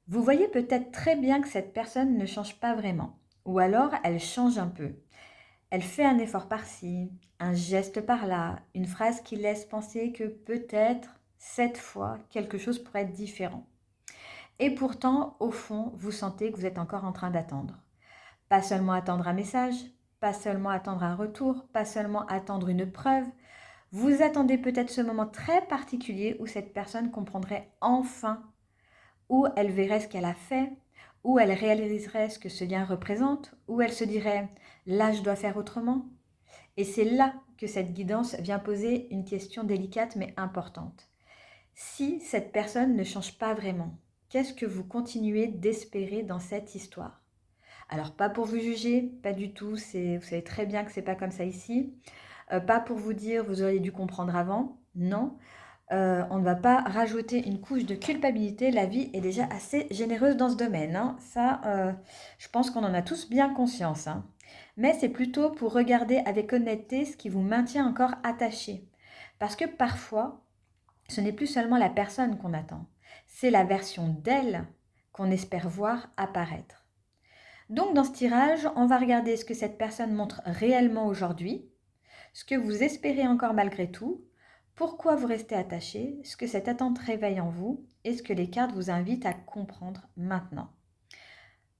Vous voyez peut-être très bien que cette personne ne change pas vraiment, ou alors elle change un peu. Elle fait un effort par-ci, un geste par-là, une phrase qui laisse penser que peut-être, cette fois, quelque chose pourrait être différent. Et pourtant, au fond, vous sentez que vous êtes encore en train d'attendre. Pas seulement attendre un message, pas seulement attendre un retour, pas seulement attendre une preuve. Vous attendez peut-être ce moment très particulier où cette personne comprendrait enfin, où elle verrait ce qu'elle a fait, où elle réaliserait ce que ce lien représente, où elle se dirait là je dois faire autrement. Et c'est là que cette guidance vient poser une question délicate mais importante. Si cette personne ne change pas vraiment, qu'est-ce que vous continuez d'espérer dans cette histoire? Alors pas pour vous juger, pas du tout, vous savez très bien que c'est pas comme ça ici. Pas pour vous dire vous auriez dû comprendre avant, non. On ne va pas rajouter une couche de culpabilité, la vie est déjà assez généreuse dans ce domaine, hein. Ça, je pense qu'on en a tous bien conscience, hein. Mais c'est plutôt pour regarder avec honnêteté ce qui vous maintient encore attaché. Parce que parfois, ce n'est plus seulement la personne qu'on attend, c'est la version d'elle qu'on espère voir apparaître. Donc dans ce tirage, on va regarder ce que cette personne montre réellement aujourd'hui, ce que vous espérez encore malgré tout, pourquoi vous restez attaché, ce que cette attente réveille en vous et ce que les cartes vous invitent à comprendre maintenant.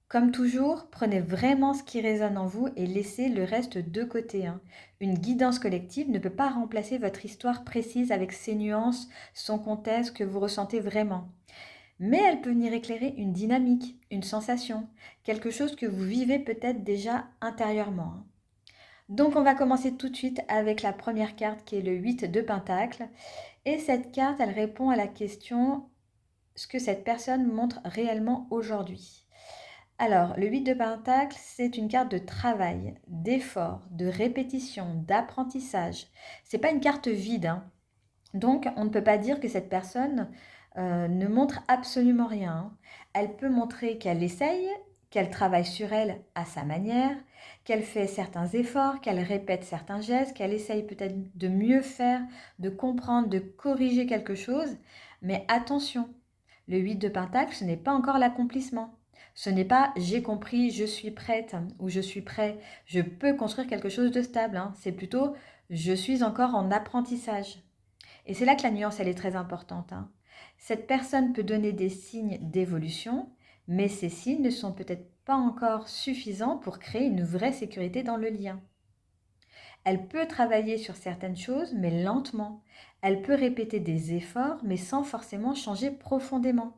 Comme toujours, prenez vraiment ce qui résonne en vous et laissez le reste de côté, hein. Une guidance collective ne peut pas remplacer votre histoire précise avec ses nuances, son contexte que vous ressentez vraiment. Mais elle peut venir éclairer une dynamique, une sensation, quelque chose que vous vivez peut-être déjà intérieurement, hein. Donc on va commencer tout de suite avec la première carte qui est le 8 de Pentacle. Et cette carte, elle répond à la question ce que cette personne montre réellement aujourd'hui. Alors, le 8 de Pentacle, c'est une carte de travail, d'effort, de répétition, d'apprentissage. C'est pas une carte vide, hein. Donc, on ne peut pas dire que cette personne ne montre absolument rien, hein. Elle peut montrer qu'elle essaye, qu'elle travaille sur elle à sa manière, qu'elle fait certains efforts, qu'elle répète certains gestes, qu'elle essaye peut-être de mieux faire, de comprendre, de corriger quelque chose. Mais attention, le 8 de Pentacle, ce n'est pas encore l'accomplissement. Ce n'est pas j'ai compris, je suis prête ou je suis prêt, je peux construire quelque chose de stable, hein. C'est plutôt je suis encore en apprentissage. Et c'est là que la nuance, elle est très importante, hein. Cette personne peut donner des signes d'évolution, mais ces signes ne sont peut-être pas encore suffisants pour créer une vraie sécurité dans le lien. Elle peut travailler sur certaines choses, mais lentement. Elle peut répéter des efforts, mais sans forcément changer profondément.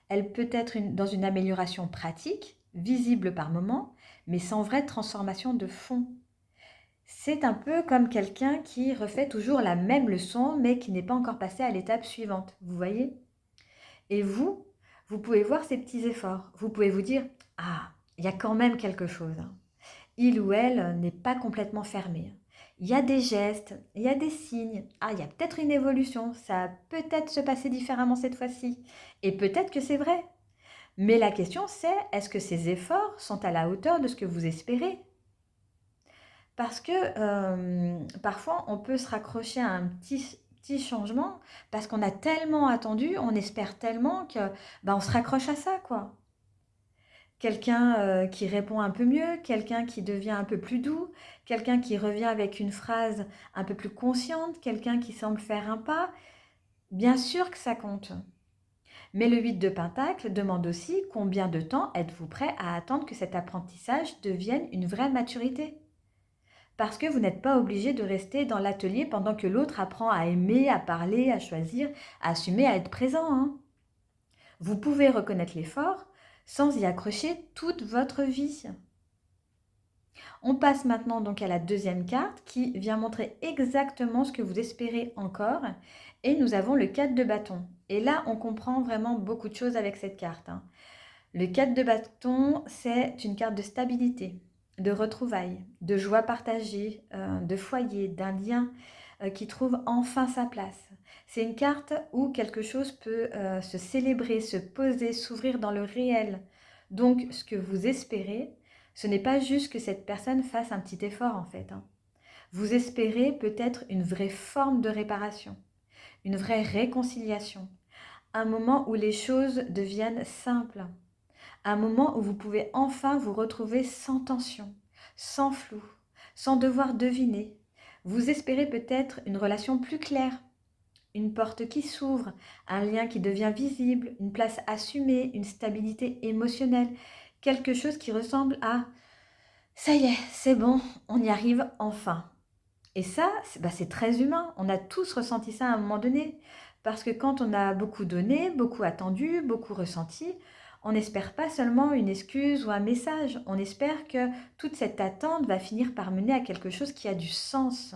Elle peut être dans une amélioration pratique, visible par moments, mais sans vraie transformation de fond. C'est un peu comme quelqu'un qui refait toujours la même leçon, mais qui n'est pas encore passé à l'étape suivante, vous voyez? Et vous pouvez voir ces petits efforts. Vous pouvez vous dire, ah, il y a quand même quelque chose, hein. Il ou elle n'est pas complètement fermé. Il y a des gestes, il y a des signes. Ah, il y a peut-être une évolution, ça va peut-être se passer différemment cette fois-ci. Et peut-être que c'est vrai. Mais la question c'est, est-ce que ces efforts sont à la hauteur de ce que vous espérez? Parce que parfois, on peut se raccrocher à un petit changement parce qu'on a tellement attendu, on espère tellement que ben, on se raccroche à ça, quoi. Quelqu'un qui répond un peu mieux, quelqu'un qui devient un peu plus doux, quelqu'un qui revient avec une phrase un peu plus consciente, quelqu'un qui semble faire un pas. Bien sûr que ça compte. Mais le 8 de Pentacle demande aussi combien de temps êtes-vous prêt à attendre que cet apprentissage devienne une vraie maturité. Parce que vous n'êtes pas obligé de rester dans l'atelier pendant que l'autre apprend à aimer, à parler, à choisir, à assumer, à être présent, hein. Vous pouvez reconnaître l'effort sans y accrocher toute votre vie. On passe maintenant donc à la deuxième carte qui vient montrer exactement ce que vous espérez encore. Et nous avons le 4 de bâton. Et là, on comprend vraiment beaucoup de choses avec cette carte, hein. Le 4 de bâton, c'est une carte de stabilité, de retrouvailles, de joie partagée, de foyer, d'un lien qui trouve enfin sa place. C'est une carte où quelque chose peut se célébrer, se poser, s'ouvrir dans le réel. Donc, ce que vous espérez, ce n'est pas juste que cette personne fasse un petit effort en fait, hein. Vous espérez peut-être une vraie forme de réparation, une vraie réconciliation, un moment où les choses deviennent simples, un moment où vous pouvez enfin vous retrouver sans tension, sans flou, sans devoir deviner. Vous espérez peut-être une relation plus claire, une porte qui s'ouvre, un lien qui devient visible, une place assumée, une stabilité émotionnelle, quelque chose qui ressemble à ça y est, c'est bon, on y arrive enfin. Et ça, c'est très humain. On a tous ressenti ça à un moment donné. Parce que quand on a beaucoup donné, beaucoup attendu, beaucoup ressenti, on n'espère pas seulement une excuse ou un message. On espère que toute cette attente va finir par mener à quelque chose qui a du sens.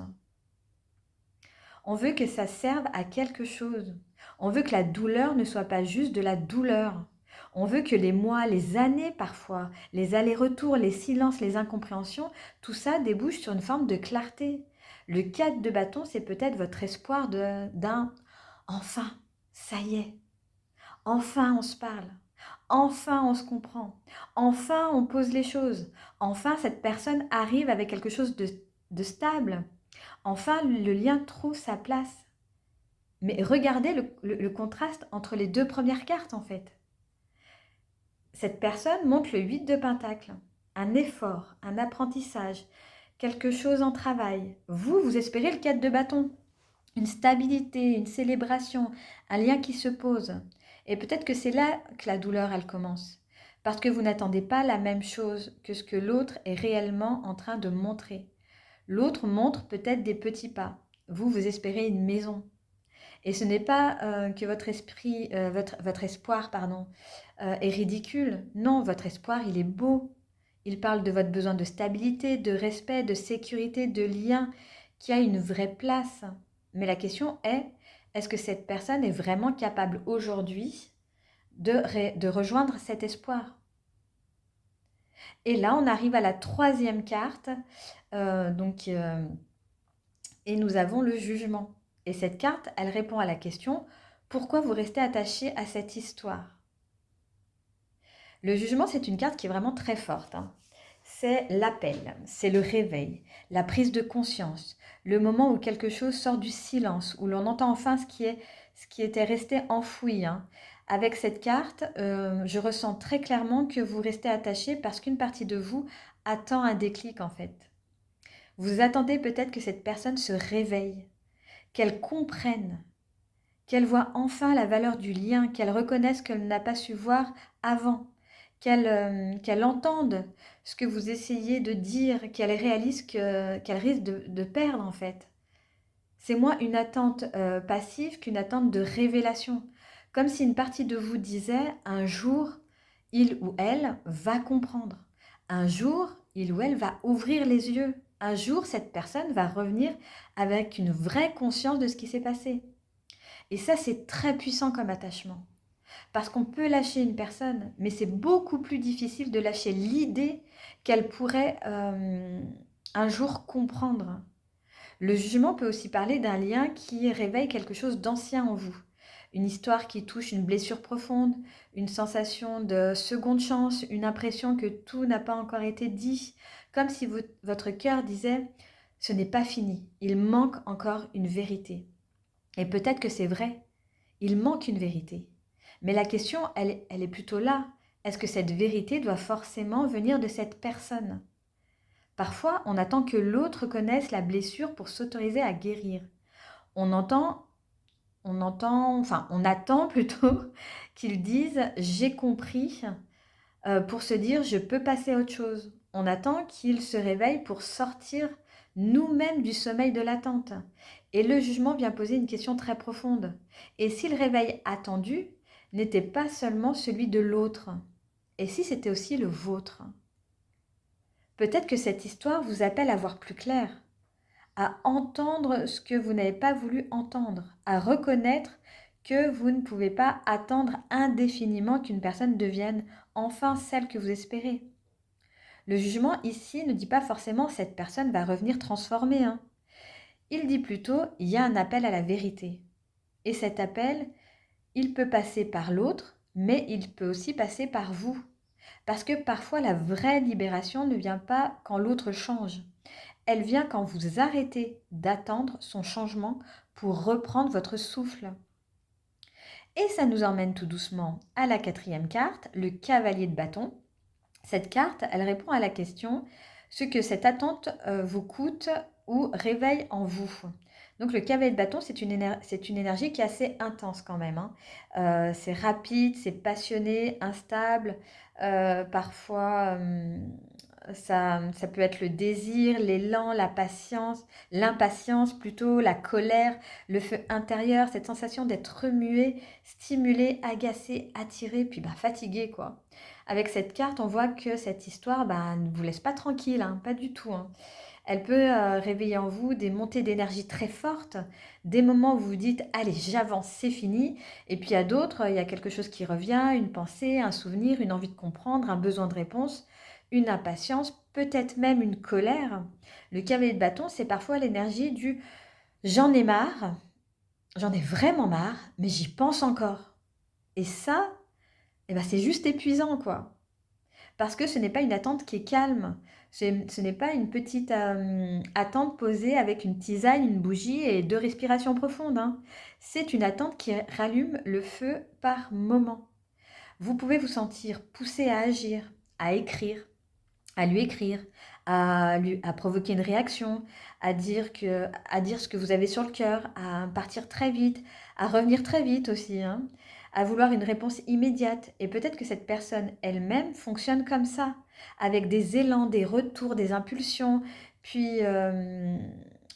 On veut que ça serve à quelque chose. On veut que la douleur ne soit pas juste de la douleur. On veut que les mois, les années parfois, les allers-retours, les silences, les incompréhensions, tout ça débouche sur une forme de clarté. Le 4 de bâton, c'est peut-être votre espoir d'un enfin, ça y est, enfin on se parle, enfin on se comprend, enfin on pose les choses, enfin cette personne arrive avec quelque chose de stable, enfin le lien trouve sa place. Mais regardez le contraste entre les deux premières cartes en fait. Cette personne montre le 8 de Pentacle, un effort, un apprentissage, quelque chose en travail. Vous espérez le 4 de bâton, une stabilité, une célébration, un lien qui se pose. Et peut-être que c'est là que la douleur, elle commence. Parce que vous n'attendez pas la même chose que ce que l'autre est réellement en train de montrer. L'autre montre peut-être des petits pas. Vous espérez une maison. Et ce n'est pas que votre espoir, pardon, est ridicule. Non, votre espoir, il est beau. Il parle de votre besoin de stabilité, de respect, de sécurité, de lien, qui a une vraie place. Mais la question est-ce que cette personne est vraiment capable aujourd'hui de rejoindre cet espoir? Et là, on arrive à la troisième carte, et nous avons le jugement. Et cette carte, elle répond à la question, pourquoi vous restez attaché à cette histoire? Le jugement, c'est une carte qui est vraiment très forte, hein. C'est l'appel, c'est le réveil, la prise de conscience, le moment où quelque chose sort du silence, où l'on entend enfin ce qui était resté enfoui, hein. Avec cette carte, je ressens très clairement que vous restez attaché parce qu'une partie de vous attend un déclic en fait. Vous attendez peut-être que cette personne se réveille, qu'elle comprenne, qu'elle voie enfin la valeur du lien, qu'elle reconnaisse qu'elle n'a pas su voir avant, qu'elle entende ce que vous essayez de dire, qu'elle réalise qu'elle risque de perdre en fait. C'est moins une attente passive qu'une attente de révélation. Comme si une partie de vous disait un jour, il ou elle va comprendre. Un jour, il ou elle va ouvrir les yeux. Un jour, cette personne va revenir avec une vraie conscience de ce qui s'est passé. Et ça, c'est très puissant comme attachement. Parce qu'on peut lâcher une personne, mais c'est beaucoup plus difficile de lâcher l'idée qu'elle pourrait un jour comprendre. Le jugement peut aussi parler d'un lien qui réveille quelque chose d'ancien en vous. Une histoire qui touche une blessure profonde, une sensation de seconde chance, une impression que tout n'a pas encore été dit, comme si votre cœur disait « ce n'est pas fini, il manque encore une vérité ». Et peut-être que c'est vrai, il manque une vérité. Mais la question, elle est plutôt là. Est-ce que cette vérité doit forcément venir de cette personne? Parfois, on attend que l'autre connaisse la blessure pour s'autoriser à guérir. On attend plutôt qu'ils disent j'ai compris pour se dire je peux passer à autre chose. On attend qu'ils se réveillent pour sortir nous-mêmes du sommeil de l'attente. Et le jugement vient poser une question très profonde. Et si le réveil attendu n'était pas seulement celui de l'autre? Et si c'était aussi le vôtre? Peut-être que cette histoire vous appelle à voir plus clair, à entendre ce que vous n'avez pas voulu entendre, à reconnaître que vous ne pouvez pas attendre indéfiniment qu'une personne devienne enfin celle que vous espérez. Le jugement ici ne dit pas forcément cette personne va revenir transformée, hein. Il dit plutôt il y a un appel à la vérité. Et cet appel, il peut passer par l'autre, mais il peut aussi passer par vous. Parce que parfois la vraie libération ne vient pas quand l'autre change. Elle vient quand vous arrêtez d'attendre son changement pour reprendre votre souffle. Et ça nous emmène tout doucement à la quatrième carte, le cavalier de bâton. Cette carte, elle répond à la question ce que cette attente vous coûte ou réveille en vous. Donc le cavalier de bâton, c'est une énergie qui est assez intense quand même, hein. C'est rapide, c'est passionné, instable. Parfois, ça peut être le désir, l'élan, la patience, l'impatience plutôt, la colère, le feu intérieur, cette sensation d'être remué, stimulé, agacé, attiré, puis fatigué quoi. Avec cette carte, on voit que cette histoire ne vous laisse pas tranquille, hein, pas du tout, hein. Elle peut réveiller en vous des montées d'énergie très fortes, des moments où vous vous dites allez, j'avance, c'est fini. Et puis à d'autres, il y a quelque chose qui revient, une pensée, un souvenir, une envie de comprendre, un besoin de réponse, une impatience, peut-être même une colère. Le cavalier de bâton, c'est parfois l'énergie du j'en ai marre, j'en ai vraiment marre, mais j'y pense encore. Et ça, c'est juste épuisant, quoi. Parce que ce n'est pas une attente qui est calme. Ce n'est pas une petite attente posée avec une tisane, une bougie et deux respirations profondes, hein. C'est une attente qui rallume le feu par moment. Vous pouvez vous sentir poussé à agir, à écrire, à lui écrire, à provoquer une réaction, à dire ce que vous avez sur le cœur, à partir très vite, à revenir très vite aussi, hein, à vouloir une réponse immédiate. Et peut-être que cette personne elle-même fonctionne comme ça, avec des élans, des retours, des impulsions, puis, euh,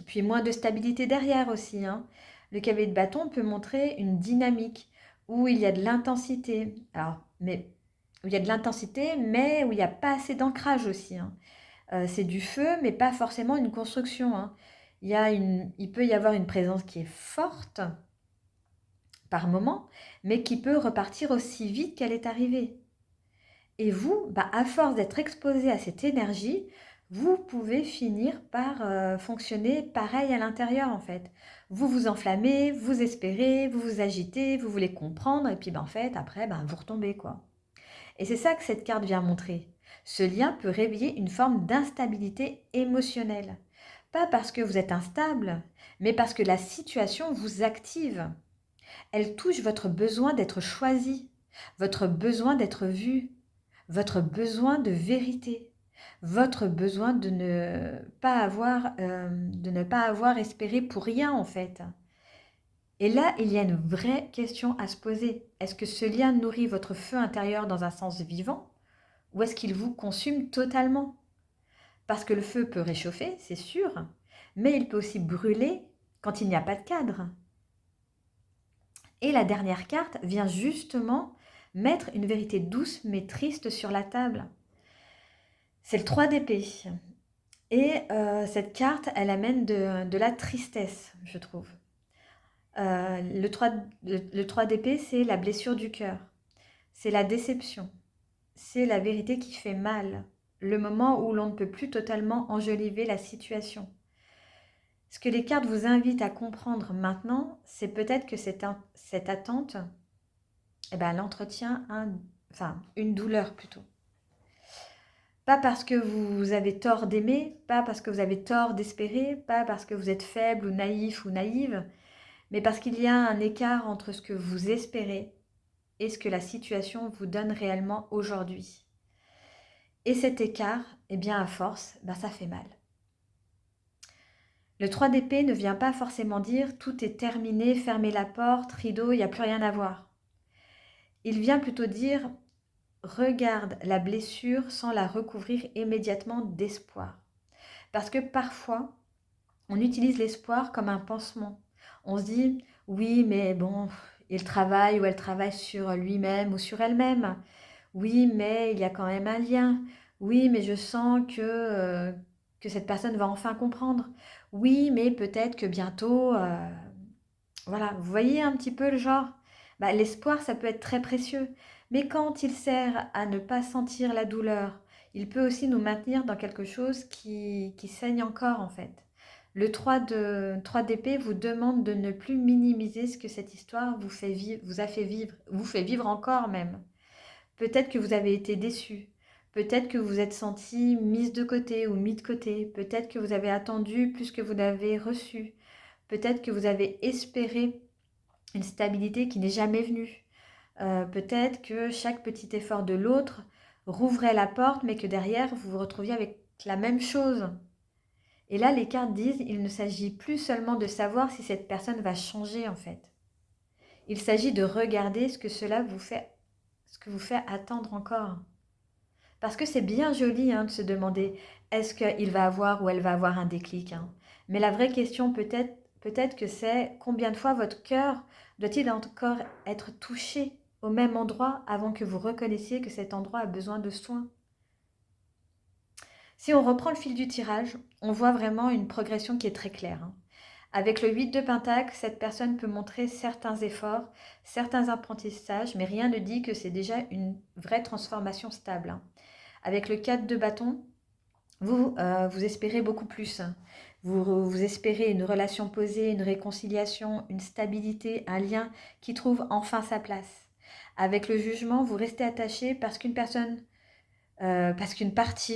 puis moins de stabilité derrière aussi, hein. Le cavalier de bâton peut montrer une dynamique où il y a de l'intensité. Alors, mais où il y a de l'intensité, mais où il n'y a pas assez d'ancrage aussi, hein. C'est du feu, mais pas forcément une construction, hein. Il peut y avoir une présence qui est forte par moment, mais qui peut repartir aussi vite qu'elle est arrivée. Et vous, à force d'être exposé à cette énergie, vous pouvez finir par fonctionner pareil à l'intérieur en fait. Vous vous enflammez, vous espérez, vous vous agitez, vous voulez comprendre, et puis en fait, après, vous retombez quoi. Et c'est ça que cette carte vient montrer. Ce lien peut réveiller une forme d'instabilité émotionnelle. Pas parce que vous êtes instable, mais parce que la situation vous active. Elle touche votre besoin d'être choisi, votre besoin d'être vu, votre besoin de vérité, votre besoin de ne pas avoir espéré pour rien en fait. Et là, il y a une vraie question à se poser. Est-ce que ce lien nourrit votre feu intérieur dans un sens vivant ou est-ce qu'il vous consume totalement? Parce que le feu peut réchauffer, c'est sûr, mais il peut aussi brûler quand il n'y a pas de cadre. Et la dernière carte vient justement mettre une vérité douce mais triste sur la table. C'est le 3 d'épée. Et cette carte, elle amène de la tristesse, je trouve. Le 3 d'épée, c'est la blessure du cœur. C'est la déception. C'est la vérité qui fait mal. Le moment où l'on ne peut plus totalement enjoliver la situation. Ce que les cartes vous invitent à comprendre maintenant, c'est peut-être que cette attente, elle entretient une douleur plutôt. Pas parce que vous avez tort d'aimer, pas parce que vous avez tort d'espérer, pas parce que vous êtes faible ou naïf ou naïve, mais parce qu'il y a un écart entre ce que vous espérez et ce que la situation vous donne réellement aujourd'hui. Et cet écart, à force, ça fait mal. Le 3 d'épée ne vient pas forcément dire tout est terminé, fermez la porte, rideau, il n'y a plus rien à voir. Il vient plutôt dire regarde la blessure sans la recouvrir immédiatement d'espoir. Parce que parfois, on utilise l'espoir comme un pansement. On se dit oui, mais bon, il travaille ou elle travaille sur lui-même ou sur elle-même. Oui, mais il y a quand même un lien. Oui, mais je sens que cette personne va enfin comprendre. Oui, mais peut-être que bientôt... voilà, vous voyez un petit peu le genre. L'espoir, ça peut être très précieux. Mais quand il sert à ne pas sentir la douleur, il peut aussi nous maintenir dans quelque chose qui saigne encore en fait. Le 3 d'épée vous demande de ne plus minimiser ce que cette histoire vous fait vivre, vous a fait vivre, vous fait vivre encore même. Peut-être que vous avez été déçu. Peut-être que vous vous êtes senti mise de côté ou mis de côté. Peut-être que vous avez attendu plus que vous n'avez reçu. Peut-être que vous avez espéré une stabilité qui n'est jamais venue. Peut-être que chaque petit effort de l'autre rouvrait la porte, mais que derrière, vous vous retrouviez avec la même chose. Et là, les cartes disent, il ne s'agit plus seulement de savoir si cette personne va changer en fait. Il s'agit de regarder ce que cela vous fait, ce que vous fait attendre encore. Parce que c'est bien joli de se demander, est-ce qu'il va avoir ou elle va avoir un déclic, hein. Mais la vraie question peut-être que c'est combien de fois votre cœur doit-il encore être touché au même endroit avant que vous reconnaissiez que cet endroit a besoin de soins. Si on reprend le fil du tirage, on voit vraiment une progression qui est très claire, hein. Avec le 8 de Pentacle, cette personne peut montrer certains efforts, certains apprentissages, mais rien ne dit que c'est déjà une vraie transformation stable, hein. Avec le 4 de bâton, vous espérez beaucoup plus. Vous espérez une relation posée, une réconciliation, une stabilité, un lien qui trouve enfin sa place. Avec le jugement, vous restez attaché parce qu'une partie,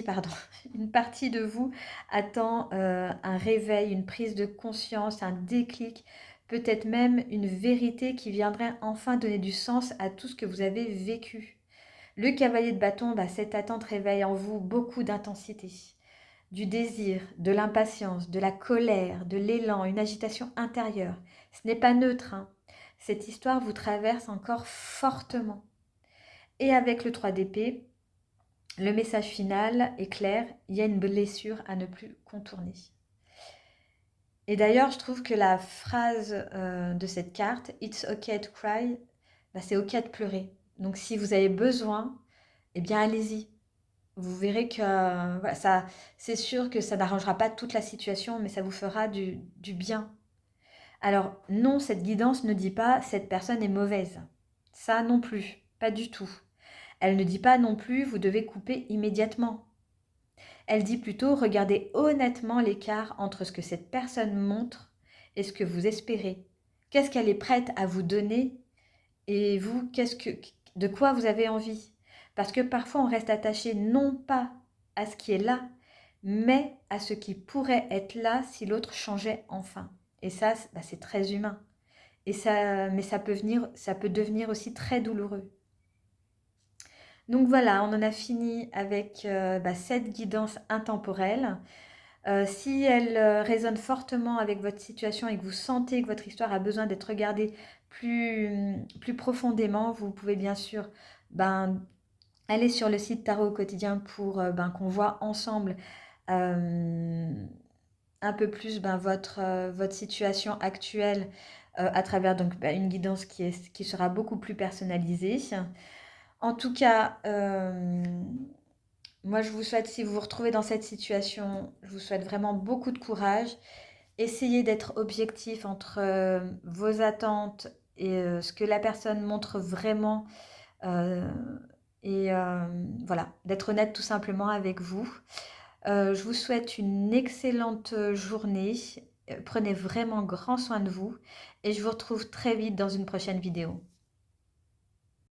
pardon, une partie de vous attend un réveil, une prise de conscience, un déclic, peut-être même une vérité qui viendrait enfin donner du sens à tout ce que vous avez vécu. Le cavalier de bâton, cette attente réveille en vous beaucoup d'intensité, du désir, de l'impatience, de la colère, de l'élan, une agitation intérieure. Ce n'est pas neutre, hein. Cette histoire vous traverse encore fortement. Et avec le 3 d'épée, le message final est clair, il y a une blessure à ne plus contourner. Et d'ailleurs, je trouve que la phrase de cette carte, It's okay to cry, c'est ok de pleurer. Donc si vous avez besoin, eh bien allez-y. Vous verrez que voilà, ça, c'est sûr que ça n'arrangera pas toute la situation, mais ça vous fera du bien. Alors non, cette guidance ne dit pas cette personne est mauvaise. Ça non plus, pas du tout. Elle ne dit pas non plus vous devez couper immédiatement. Elle dit plutôt regardez honnêtement l'écart entre ce que cette personne montre et ce que vous espérez. Qu'est-ce qu'elle est prête à vous donner et vous, de quoi vous avez envie? Parce que parfois on reste attaché non pas à ce qui est là, mais à ce qui pourrait être là si l'autre changeait enfin. Et ça, c'est très humain. Mais ça peut devenir aussi très douloureux. Donc voilà, on en a fini avec cette guidance intemporelle. Si elle résonne fortement avec votre situation et que vous sentez que votre histoire a besoin d'être regardée plus profondément, vous pouvez bien sûr aller sur le site Tarot au quotidien pour qu'on voit ensemble un peu plus votre situation actuelle à travers donc une guidance qui sera beaucoup plus personnalisée. En tout cas, moi je vous souhaite, si vous vous retrouvez dans cette situation, je vous souhaite vraiment beaucoup de courage. Essayez d'être objectif entre vos attentes et ce que la personne montre vraiment. euh, voilà, d'être honnête tout simplement avec vous. Je vous souhaite une excellente journée. Prenez vraiment grand soin de vous et je vous retrouve très vite dans une prochaine vidéo.